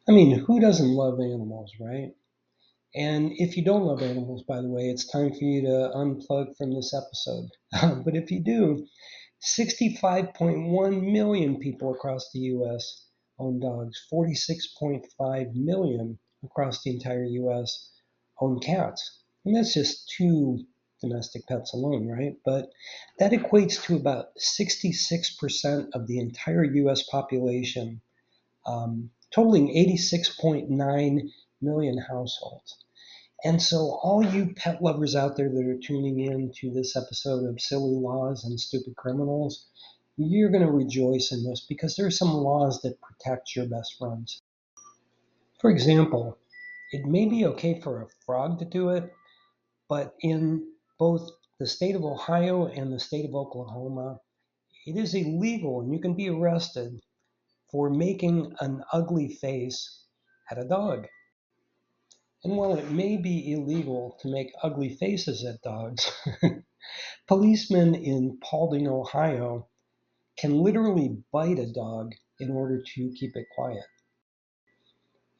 I mean, who doesn't love animals, right? And if you don't love animals, by the way, it's time for you to unplug from this episode. But if you do, 65.1 million people across the US own dogs, 46.5 million across the entire US own cats. And that's just two domestic pets alone, right? But that equates to about 66% of the entire US population, totaling 86.9 million households. And so, all you pet lovers out there that are tuning in to this episode of Silly Laws and Stupid Criminals, you're going to rejoice in this because there are some laws that protect your best friends. For example, it may be okay for a frog to do it, but in both the state of Ohio and the state of Oklahoma, it is illegal and you can be arrested for making an ugly face at a dog. And while it may be illegal to make ugly faces at dogs, policemen in Paulding, Ohio can literally bite a dog in order to keep it quiet.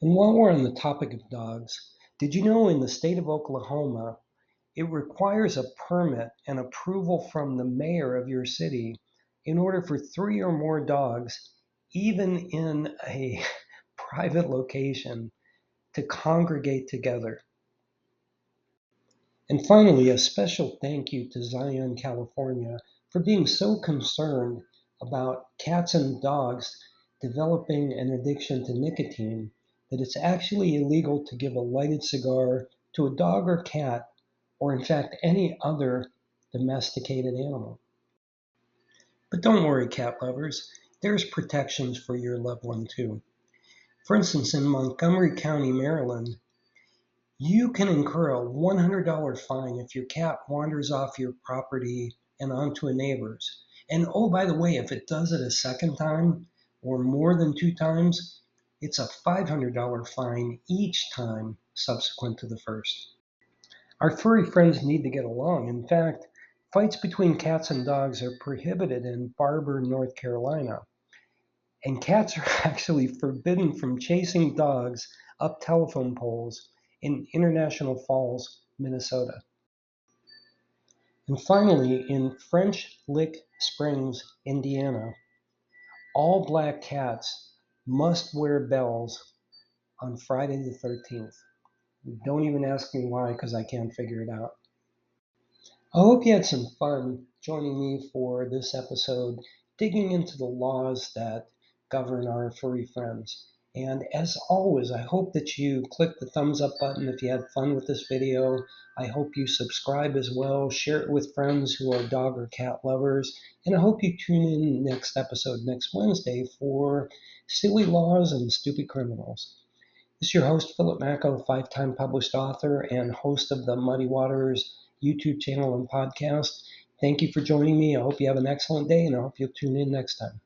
And while we're on the topic of dogs, did you know in the state of Oklahoma, it requires a permit and approval from the mayor of your city in order for three or more dogs, even in a private location, to congregate together? And finally, a special thank you to Zion, California, for being so concerned about cats and dogs developing an addiction to nicotine that it's actually illegal to give a lighted cigar to a dog or cat, or in fact, any other domesticated animal. But don't worry, cat lovers, there's protections for your loved one too. For instance, in Montgomery County, Maryland, you can incur a $100 fine if your cat wanders off your property and onto a neighbor's. And oh, by the way, if it does it a second time or more than two times, it's a $500 fine each time subsequent to the first. Our furry friends need to get along. In fact, fights between cats and dogs are prohibited in Barber, North Carolina. And cats are actually forbidden from chasing dogs up telephone poles in International Falls, Minnesota. And finally, in French Lick Springs, Indiana, all black cats must wear bells on Friday the 13th. Don't even ask me why, because I can't figure it out. I hope you had some fun joining me for this episode, digging into the laws that govern our furry friends. And as always, I hope that you click the thumbs up button if you had fun with this video. I hope you subscribe as well, share it with friends who are dog or cat lovers, and I hope you tune in next episode next Wednesday for Silly Laws and Stupid Criminals. This is your host, Philip Macko, five-time published author and host of the Muddy Waters YouTube channel and podcast. Thank you for joining me. I hope you have an excellent day, and I hope you'll tune in next time.